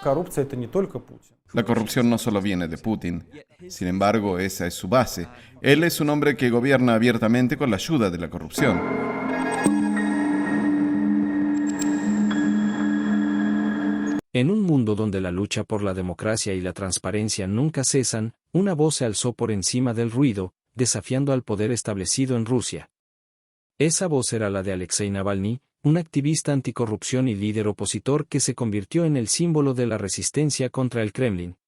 коррупция это не только Путин. La corrupción no solo viene de Putin. Sin embargo, esa es su base. Él es un hombre que gobierna abiertamente con la ayuda de la corrupción. En un mundo donde la lucha por la democracia y la transparencia nunca cesan, una voz se alzó por encima del ruido, desafiando al poder establecido en Rusia. Esa voz era la de Alexei Navalny, un activista anticorrupción y líder opositor que se convirtió en el símbolo de la resistencia contra el Kremlin.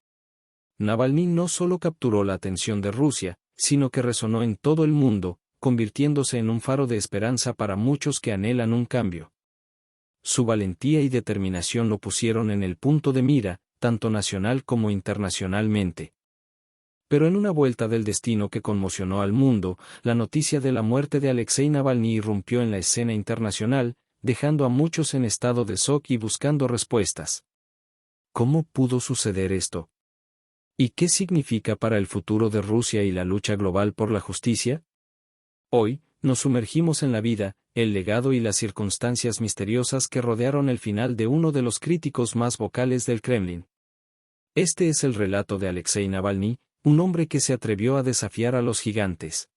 Navalny no solo capturó la atención de Rusia, sino que resonó en todo el mundo, convirtiéndose en un faro de esperanza para muchos que anhelan un cambio. Su valentía y determinación lo pusieron en el punto de mira, tanto nacional como internacionalmente. Pero en una vuelta del destino que conmocionó al mundo, la noticia de la muerte de Alexei Navalny irrumpió en la escena internacional, dejando a muchos en estado de shock y buscando respuestas. ¿Cómo pudo suceder esto? ¿Y qué significa para el futuro de Rusia y la lucha global por la justicia? Hoy, nos sumergimos en la vida, el legado y las circunstancias misteriosas que rodearon el final de uno de los críticos más vocales del Kremlin. Este es el relato de Alexei Navalny, un hombre que se atrevió a desafiar a los gigantes.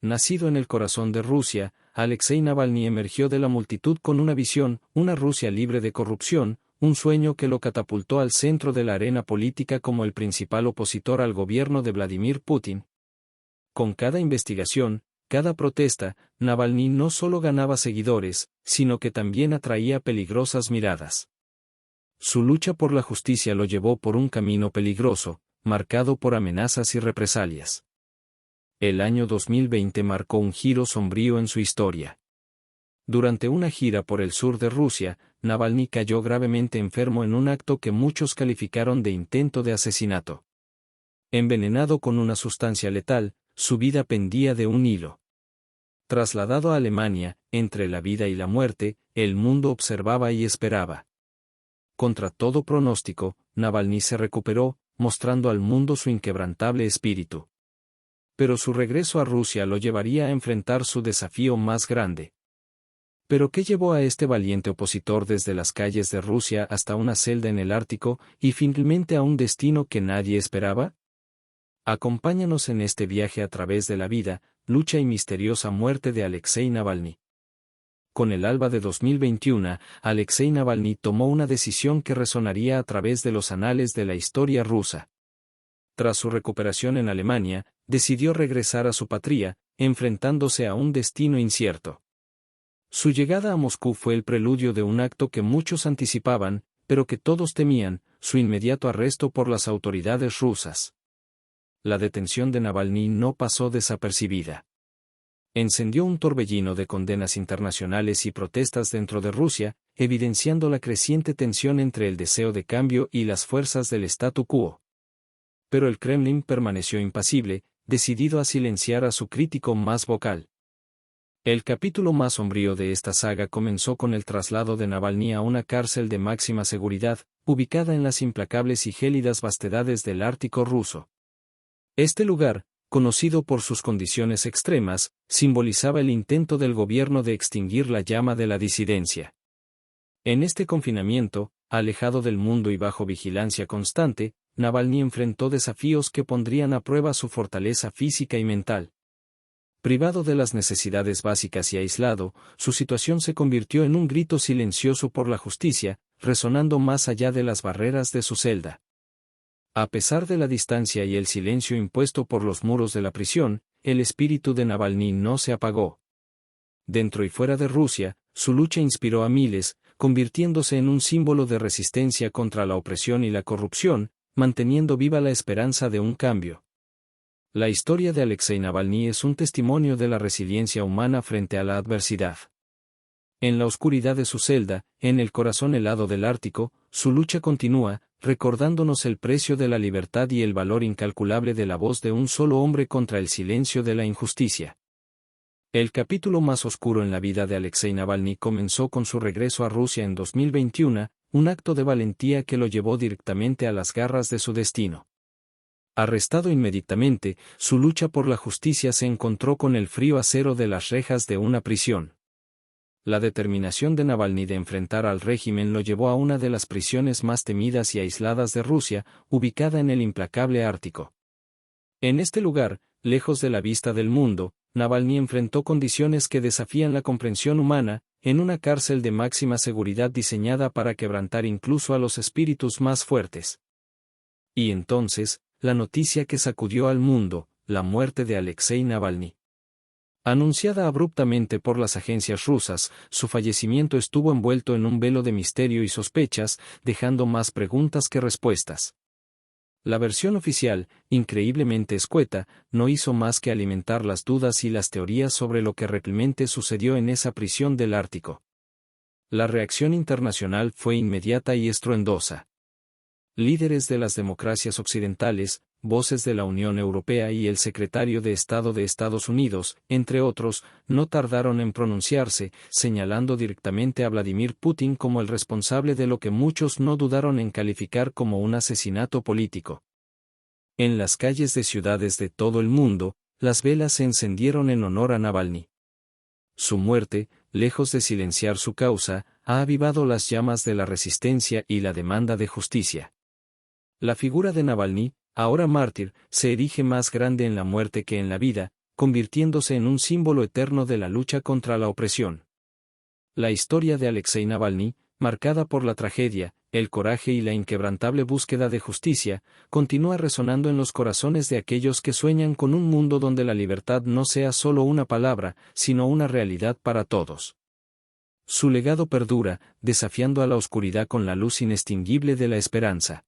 Nacido en el corazón de Rusia, Alexei Navalny emergió de la multitud con una visión, una Rusia libre de corrupción, un sueño que lo catapultó al centro de la arena política como el principal opositor al gobierno de Vladimir Putin. Con cada investigación, cada protesta, Navalny no solo ganaba seguidores, sino que también atraía peligrosas miradas. Su lucha por la justicia lo llevó por un camino peligroso, marcado por amenazas y represalias. El año 2020 marcó un giro sombrío en su historia. Durante una gira por el sur de Rusia, Navalny cayó gravemente enfermo en un acto que muchos calificaron de intento de asesinato. Envenenado con una sustancia letal, su vida pendía de un hilo. Trasladado a Alemania, entre la vida y la muerte, el mundo observaba y esperaba. Contra todo pronóstico, Navalny se recuperó, mostrando al mundo su inquebrantable espíritu. Pero su regreso a Rusia lo llevaría a enfrentar su desafío más grande. ¿Pero qué llevó a este valiente opositor desde las calles de Rusia hasta una celda en el Ártico, y finalmente a un destino que nadie esperaba? Acompáñanos en este viaje a través de la vida, lucha y misteriosa muerte de Alexei Navalny. Con el alba de 2021, Alexei Navalny tomó una decisión que resonaría a través de los anales de la historia rusa. Tras su recuperación en Alemania, decidió regresar a su patria, enfrentándose a un destino incierto. Su llegada a Moscú fue el preludio de un acto que muchos anticipaban, pero que todos temían, su inmediato arresto por las autoridades rusas. La detención de Navalny no pasó desapercibida. Encendió un torbellino de condenas internacionales y protestas dentro de Rusia, evidenciando la creciente tensión entre el deseo de cambio y las fuerzas del statu quo. Pero el Kremlin permaneció impasible, decidido a silenciar a su crítico más vocal. El capítulo más sombrío de esta saga comenzó con el traslado de Navalny a una cárcel de máxima seguridad, ubicada en las implacables y gélidas vastedades del Ártico ruso. Este lugar, conocido por sus condiciones extremas, simbolizaba el intento del gobierno de extinguir la llama de la disidencia. En este confinamiento, alejado del mundo y bajo vigilancia constante, Navalny enfrentó desafíos que pondrían a prueba su fortaleza física y mental. Privado de las necesidades básicas y aislado, su situación se convirtió en un grito silencioso por la justicia, resonando más allá de las barreras de su celda. A pesar de la distancia y el silencio impuesto por los muros de la prisión, el espíritu de Navalny no se apagó. Dentro y fuera de Rusia, su lucha inspiró a miles, convirtiéndose en un símbolo de resistencia contra la opresión y la corrupción, manteniendo viva la esperanza de un cambio. La historia de Alexei Navalny es un testimonio de la resiliencia humana frente a la adversidad. En la oscuridad de su celda, en el corazón helado del Ártico, su lucha continúa, recordándonos el precio de la libertad y el valor incalculable de la voz de un solo hombre contra el silencio de la injusticia. El capítulo más oscuro en la vida de Alexei Navalny comenzó con su regreso a Rusia en 2021, un acto de valentía que lo llevó directamente a las garras de su destino. Arrestado inmediatamente, su lucha por la justicia se encontró con el frío acero de las rejas de una prisión. La determinación de Navalny de enfrentar al régimen lo llevó a una de las prisiones más temidas y aisladas de Rusia, ubicada en el implacable Ártico. En este lugar, lejos de la vista del mundo, Navalny enfrentó condiciones que desafían la comprensión humana, en una cárcel de máxima seguridad diseñada para quebrantar incluso a los espíritus más fuertes. Y entonces, la noticia que sacudió al mundo, la muerte de Alexei Navalny. Anunciada abruptamente por las agencias rusas, su fallecimiento estuvo envuelto en un velo de misterio y sospechas, dejando más preguntas que respuestas. La versión oficial, increíblemente escueta, no hizo más que alimentar las dudas y las teorías sobre lo que realmente sucedió en esa prisión del Ártico. La reacción internacional fue inmediata y estruendosa. Líderes de las democracias occidentales, voces de la Unión Europea y el secretario de Estado de Estados Unidos, entre otros, no tardaron en pronunciarse, señalando directamente a Vladimir Putin como el responsable de lo que muchos no dudaron en calificar como un asesinato político. En las calles de ciudades de todo el mundo, las velas se encendieron en honor a Navalny. Su muerte, lejos de silenciar su causa, ha avivado las llamas de la resistencia y la demanda de justicia. La figura de Navalny, ahora mártir, se erige más grande en la muerte que en la vida, convirtiéndose en un símbolo eterno de la lucha contra la opresión. La historia de Alexei Navalny, marcada por la tragedia, el coraje y la inquebrantable búsqueda de justicia, continúa resonando en los corazones de aquellos que sueñan con un mundo donde la libertad no sea solo una palabra, sino una realidad para todos. Su legado perdura, desafiando a la oscuridad con la luz inextinguible de la esperanza.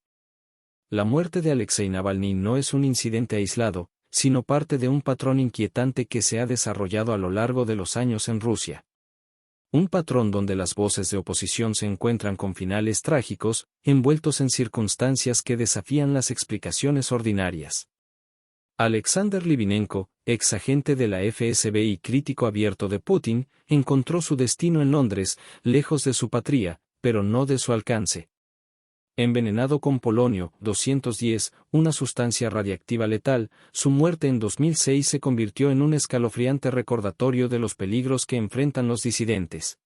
La muerte de Alexei Navalny no es un incidente aislado, sino parte de un patrón inquietante que se ha desarrollado a lo largo de los años en Rusia. Un patrón donde las voces de oposición se encuentran con finales trágicos, envueltos en circunstancias que desafían las explicaciones ordinarias. Alexander Litvinenko, ex agente de la FSB y crítico abierto de Putin, encontró su destino en Londres, lejos de su patria, pero no de su alcance. Envenenado con polonio 210, una sustancia radiactiva letal, su muerte en 2006 se convirtió en un escalofriante recordatorio de los peligros que enfrentan los disidentes.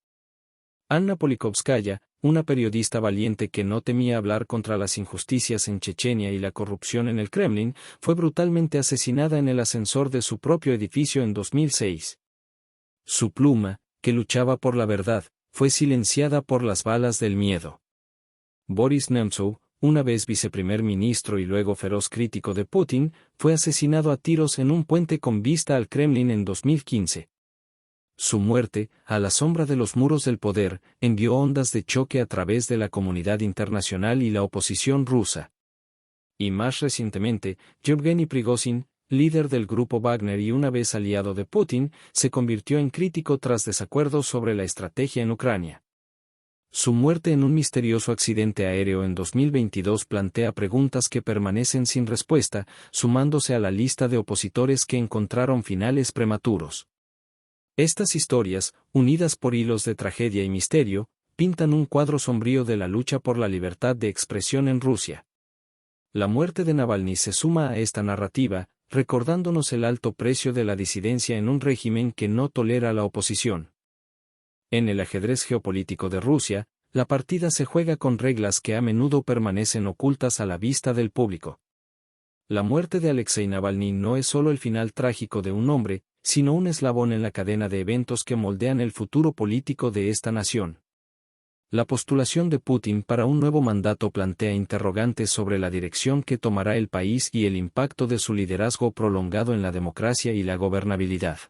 Anna Politkovskaya, una periodista valiente que no temía hablar contra las injusticias en Chechenia y la corrupción en el Kremlin, fue brutalmente asesinada en el ascensor de su propio edificio en 2006. Su pluma, que luchaba por la verdad, fue silenciada por las balas del miedo. Boris Nemtsov, una vez viceprimer ministro y luego feroz crítico de Putin, fue asesinado a tiros en un puente con vista al Kremlin en 2015. Su muerte, a la sombra de los muros del poder, envió ondas de choque a través de la comunidad internacional y la oposición rusa. Y más recientemente, Yevgeny Prigozhin, líder del grupo Wagner y una vez aliado de Putin, se convirtió en crítico tras desacuerdos sobre la estrategia en Ucrania. Su muerte en un misterioso accidente aéreo en 2022 plantea preguntas que permanecen sin respuesta, sumándose a la lista de opositores que encontraron finales prematuros. Estas historias, unidas por hilos de tragedia y misterio, pintan un cuadro sombrío de la lucha por la libertad de expresión en Rusia. La muerte de Navalny se suma a esta narrativa, recordándonos el alto precio de la disidencia en un régimen que no tolera la oposición. En el ajedrez geopolítico de Rusia, la partida se juega con reglas que a menudo permanecen ocultas a la vista del público. La muerte de Alexei Navalny no es solo el final trágico de un hombre, sino un eslabón en la cadena de eventos que moldean el futuro político de esta nación. La postulación de Putin para un nuevo mandato plantea interrogantes sobre la dirección que tomará el país y el impacto de su liderazgo prolongado en la democracia y la gobernabilidad.